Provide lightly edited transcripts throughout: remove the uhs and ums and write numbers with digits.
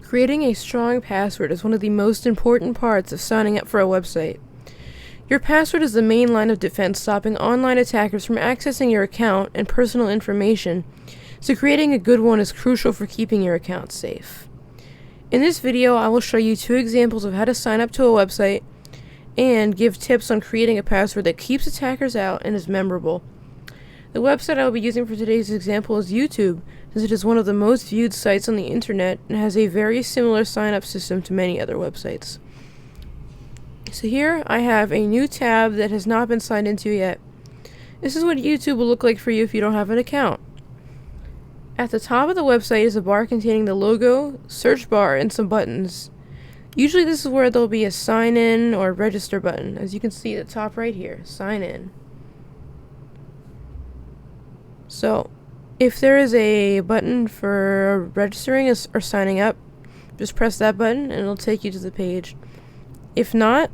Creating a strong password is one of the most important parts of signing up for a website. Your password is the main line of defense, stopping online attackers from accessing your account and personal information, so creating a good one is crucial for keeping your account safe. In this video, I will show you 2 examples of how to sign up to a website and give tips on creating a password that keeps attackers out and is memorable. The website I will be using for today's example is YouTube, since it is one of the most viewed sites on the internet and has a very similar sign-up system to many other websites. So here I have a new tab that has not been signed into yet. This is what YouTube will look like for you if you don't have an account. At the top of the website is a bar containing the logo, search bar, and some buttons. Usually this is where there will be a sign in or register button. As you can see at the top right here, sign in. So, if there is a button for registering or signing up, just press that button and it'll take you to the page. If not,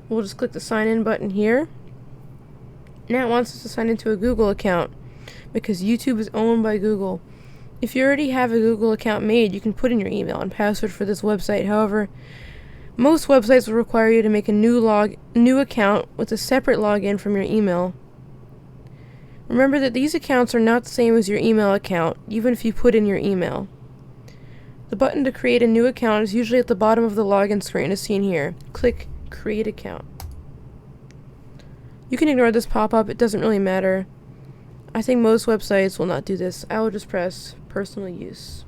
we'll just click the sign in button here. Now it wants us to sign into a Google account because YouTube is owned by Google. If you already have a Google account made, you can put in your email and password for this website. However, most websites will require you to make a new account with a separate login from your email. Remember that these accounts are not the same as your email account, even if you put in your email. The button to create a new account is usually at the bottom of the login screen as seen here. Click Create Account. You can ignore this pop-up, it doesn't really matter. I think most websites will not do this. I will just press Personal Use.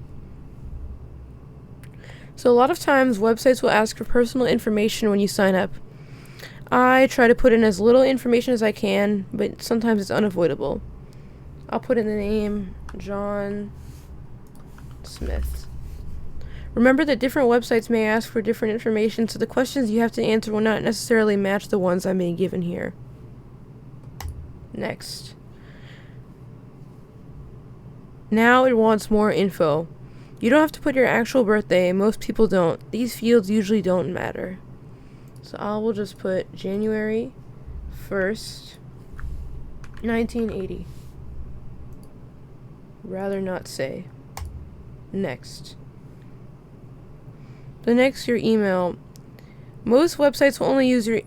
So a lot of times websites will ask for personal information when you sign up. I try to put in as little information as I can, but sometimes it's unavoidable. I'll put in the name, John Smith. Remember that different websites may ask for different information, so the questions you have to answer will not necessarily match the ones I'm being given here. Next. Now it wants more info. You don't have to put your actual birthday, most people don't. These fields usually don't matter. So I will just put January 1st, 1980. Rather not say. Next. The next, your email. Most websites will only use your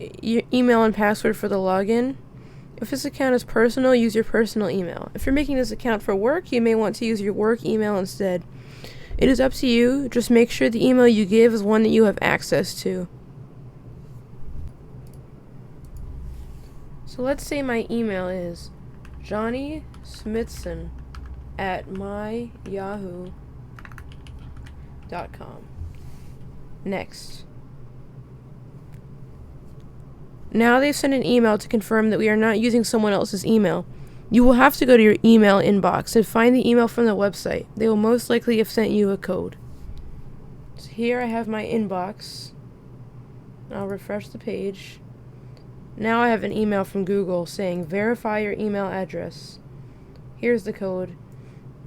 email and password for the login. If this account is personal, use your personal email. If you're making this account for work, you may want to use your work email instead. It is up to you. Just make sure the email you give is one that you have access to. So let's say my email is johnnysmithson@myyahoo.com. Next. Now they've sent an email to confirm that we are not using someone else's email. You will have to go to your email inbox and find the email from the website. They will most likely have sent you a code. So here I have my inbox. I'll refresh the page. Now I have an email from Google saying verify your email address. Here's the code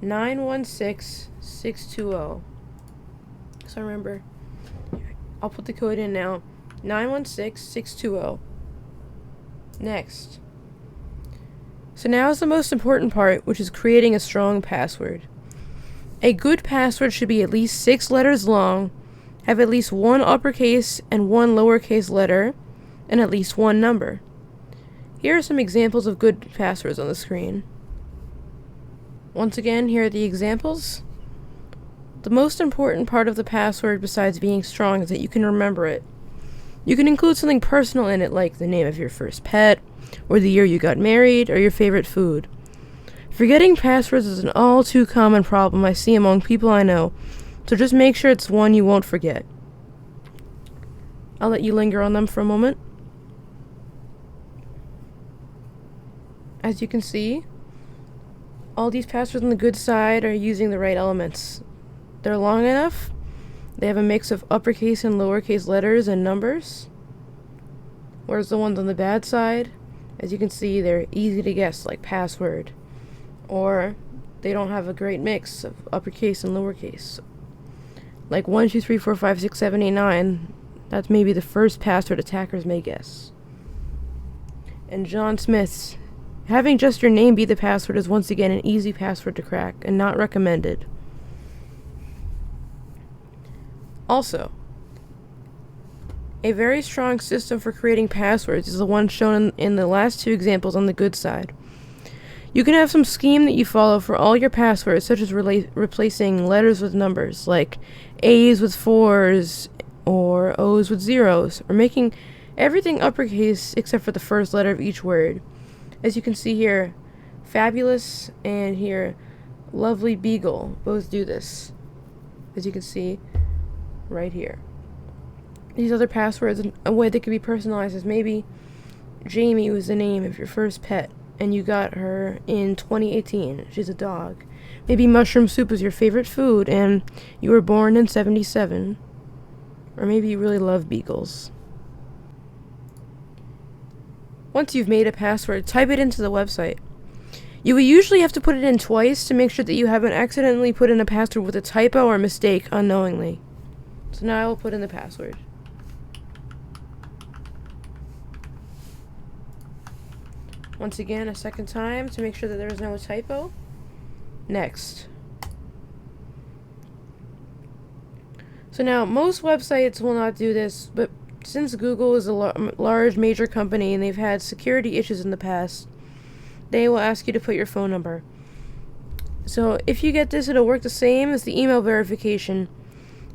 916620. So remember, I'll put the code in now. 916620. Next. So now is the most important part, which is creating a strong password. A good password should be at least 6 letters long, have at least 1 uppercase and 1 lowercase letter, and at least 1 number. Here are some examples of good passwords on the screen. Once again, here are the examples. The most important part of the password besides being strong is that you can remember it. You can include something personal in it like the name of your first pet, or the year you got married, or your favorite food. Forgetting passwords is an all too common problem I see among people I know, so just make sure it's one you won't forget. I'll let you linger on them for a moment. As you can see, all these passwords on the good side are using the right elements. They're long enough. They have a mix of uppercase and lowercase letters and numbers. Whereas the ones on the bad side, as you can see, they're easy to guess, like password. Or they don't have a great mix of uppercase and lowercase. Like 1, 2, 3, 4, 5, 6, 7, 8, 9. That's maybe the first password attackers may guess. And John Smith's. Having just your name be the password is once again an easy password to crack and not recommended. Also, a very strong system for creating passwords is the one shown in the last two examples on the good side. You can have some scheme that you follow for all your passwords, such as replacing letters with numbers, like A's with 4's or O's with 0's, or making everything uppercase except for the first letter of each word. As you can see here, Fabulous and here, Lovely Beagle both do this, as you can see right here. These other passwords, a way they could be personalized is maybe Jamie was the name of your first pet, and you got her in 2018. She's a dog. Maybe mushroom soup is your favorite food, and you were born in 77. Or maybe you really love beagles. Once you've made a password, type it into the website. You will usually have to put it in twice to make sure that you haven't accidentally put in a password with a typo or mistake unknowingly. So now I will put in the password. Once again, a second time to make sure that there is no typo. Next. So now, most websites will not do this, but since Google is a large major company and they've had security issues in the past, they will ask you to put your phone number. So if you get this, it'll work the same as the email verification.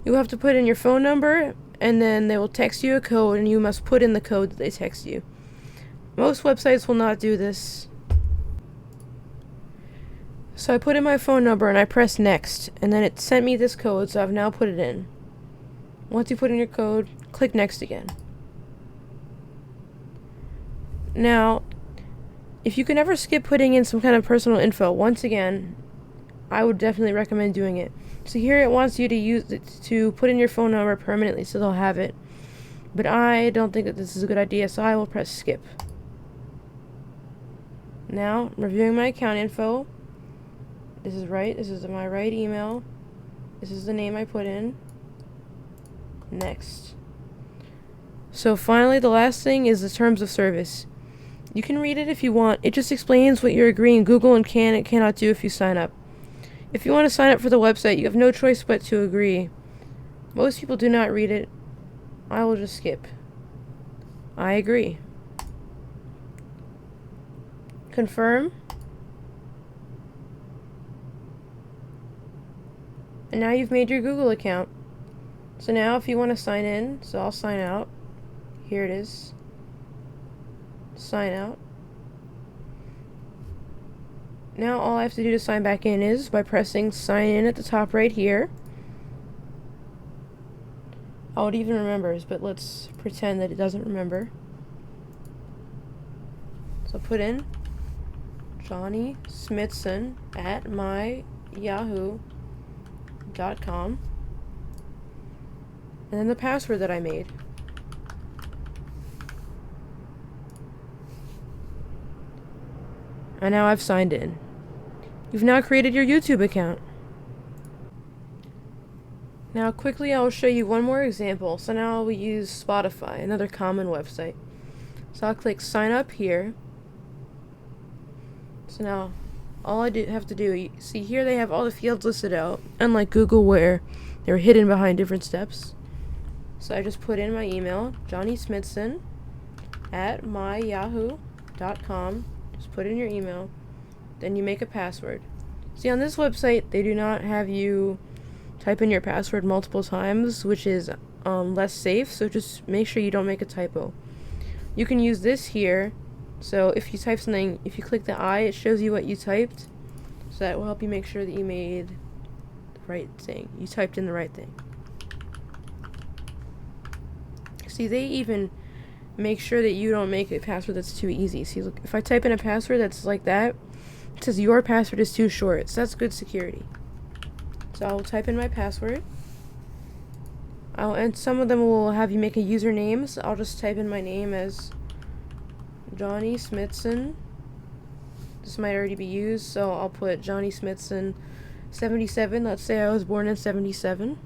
You have to put in your phone number, and then they will text you a code, and you must put in the code that they text you. Most websites will not do this. So I put in my phone number and I press next, and then it sent me this code, so I've now put it in. Once you put in your code, click next again. Now, if you can ever skip putting in some kind of personal info, once again, I would definitely recommend doing it. So here it wants you to use it to put in your phone number permanently, so they'll have it. But I don't think that this is a good idea, so I will press skip. Now, reviewing my account info. This is right. This is my right email. This is the name I put in. Next. So finally, the last thing is the terms of service. You can read it if you want. It just explains what you're agreeing Google and can and cannot do if you sign up. If you want to sign up for the website, you have no choice but to agree. Most people do not read it. I will just skip. I agree. Confirm. And now you've made your Google account. So now if you want to sign in, so I'll sign out. Here it is. Sign out. Now all I have to do to sign back in is by pressing sign in at the top right here. Oh, it even remembers, but let's pretend that it doesn't remember. So put in Johnny Smithson at myyahoo.com, and then the password that I made. And now I've signed in. You've now created your YouTube account. Now quickly I will show you one more example. So now we use Spotify, another common website. So I'll click sign up here. So now all I have to do, you see here they have all the fields listed out, unlike Google where they're hidden behind different steps. So I just put in my email, Johnny Smithson at myyahoo.com. Just put in your email. Then you make a password. See, on this website, they do not have you type in your password multiple times, which is less safe, so just make sure you don't make a typo. You can use this here. So if you type something, if you click the I, it shows you what you typed. So that will help you make sure that you made the right thing. You typed in the right thing. See, they even make sure that you don't make a password that's too easy. See, look, if I type in a password that's like that, it says your password is too short. So that's good security. So I will type in my password. And some of them will have you make a username. So I'll just type in my name as Johnny Smithson. This might already be used, so I'll put Johnny Smithson 77. Let's say I was born in 77.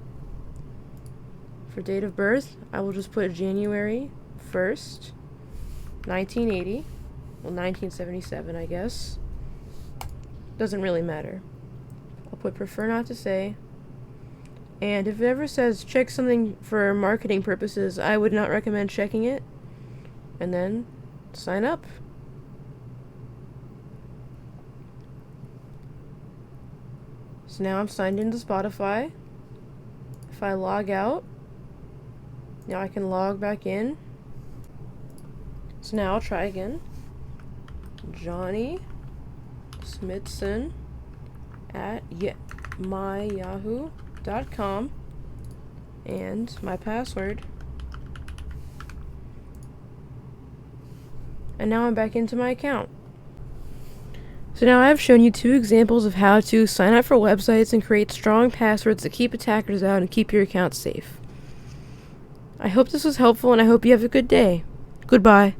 For date of birth, I will just put January 1st, 1980. Well, 1977, I guess. Doesn't really matter. I'll put prefer not to say. And if it ever says check something for marketing purposes, I would not recommend checking it. And then sign up. So now I'm signed into Spotify. If I log out, now I can log back in. So now I'll try again. Johnny Smithson at myyahoo.com and my password. And now I'm back into my account. So now I've shown you 2 examples of how to sign up for websites and create strong passwords that keep attackers out and keep your account safe. I hope this was helpful, and I hope you have a good day. Goodbye.